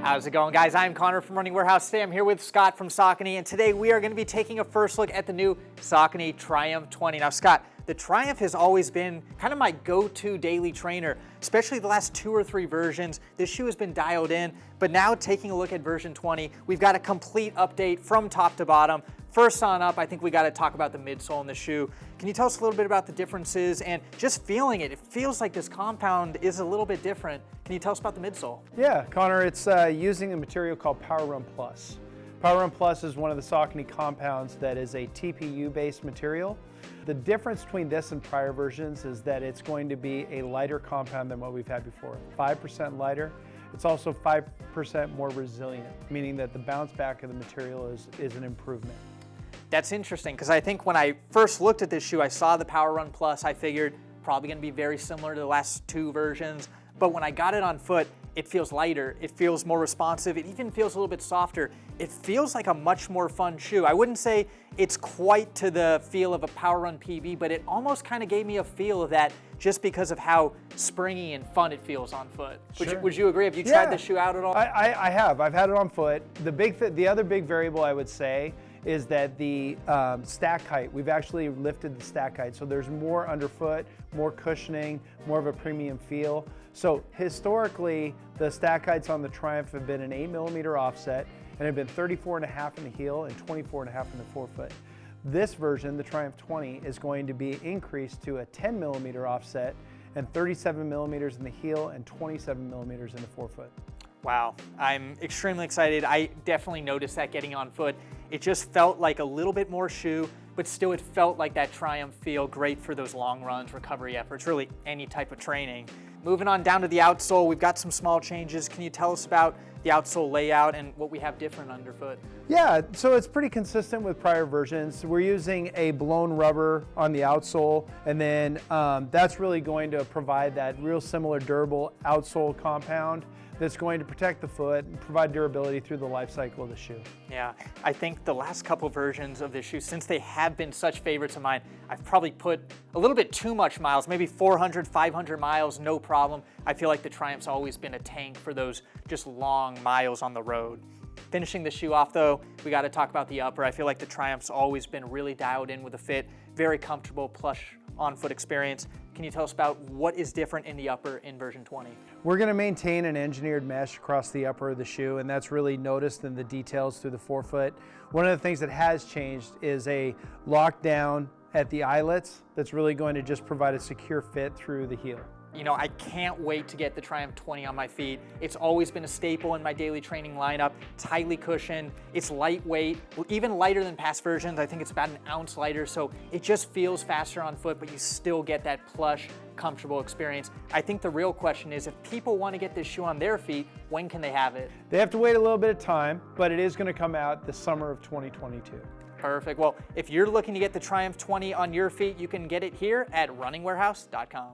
How's it going, guys? I'm Connor from Running Warehouse. Today I'm here with Scott from Saucony, and today we are going to be taking a first look at the new Saucony Triumph 20. Now, Scott, the Triumph has always been kind of my go-to daily trainer, especially the last 2 or 3 versions. This shoe has been dialed in, but now taking a look at version 20, we've got a complete update from top to bottom. First on up, I think we got to talk about the midsole in the shoe. Can you tell us a little bit about the differences and just feeling it? It feels like this compound is a little bit different. Can you tell us about the midsole? Yeah, Connor, it's using a material called Power Run Plus. Power Run Plus is one of the Saucony compounds that is a TPU-based material. The difference between this and prior versions is that it's going to be a lighter compound than what we've had before, 5% lighter. It's also 5% more resilient, meaning that the bounce back of the material is an improvement. That's interesting, because I think when I first looked at this shoe, I saw the Power Run Plus. I figured probably going to be very similar to the last 2 versions. But when I got it on foot, it feels lighter, it feels more responsive, it even feels a little bit softer. It feels like a much more fun shoe. I wouldn't say it's quite to the feel of a Power Run PB, but it almost kind of gave me a feel of that just because of how springy and fun it feels on foot. Sure. Would you agree? Have you tried this shoe out at all? I have. I've had it on foot. The other big variable I would say is that the stack height, we've actually lifted the stack height. So there's more underfoot, more cushioning, more of a premium feel. So historically, the stack heights on the Triumph have been an 8mm offset and have been 34.5 in the heel and 24.5 in the forefoot. This version, the Triumph 20, is going to be increased to a 10mm offset and 37mm in the heel and 27mm in the forefoot. Wow, I'm extremely excited. I definitely noticed that getting on foot. It just felt like a little bit more shoe, but still it felt like that Triumph feel, great for those long runs, recovery efforts, really any type of training. Moving on down to the outsole, we've got some small changes. Can you tell us about the outsole layout and what we have different underfoot? Yeah, so it's pretty consistent with prior versions. We're using a blown rubber on the outsole, and then that's really going to provide that real similar durable outsole compound that's going to protect the foot and provide durability through the life cycle of the shoe. Yeah, I think the last couple versions of this shoe, since they have been such favorites of mine, I've probably put a little bit too much miles, maybe 400, 500 miles, no problem. I feel like the Triumph's always been a tank for those just long miles on the road. Finishing the shoe off though, we got to talk about the upper. I feel like the Triumph's always been really dialed in with the fit, very comfortable, plush on-foot experience. Can you tell us about what is different in the upper in version 20? We're going to maintain an engineered mesh across the upper of the shoe, and that's really noticed in the details through the forefoot. One of the things that has changed is a lockdown at the eyelets that's really going to just provide a secure fit through the heel. You know, I can't wait to get the Triumph 20 on my feet. It's always been a staple in my daily training lineup. It's highly cushioned, it's lightweight, even lighter than past versions. I think it's about an ounce lighter, so it just feels faster on foot, but you still get that plush, comfortable experience. I think the real question is, if people want to get this shoe on their feet, when can they have it? They have to wait a little bit of time, but it is going to come out the summer of 2022. Perfect. Well, if you're looking to get the Triumph 20 on your feet, you can get it here at runningwarehouse.com.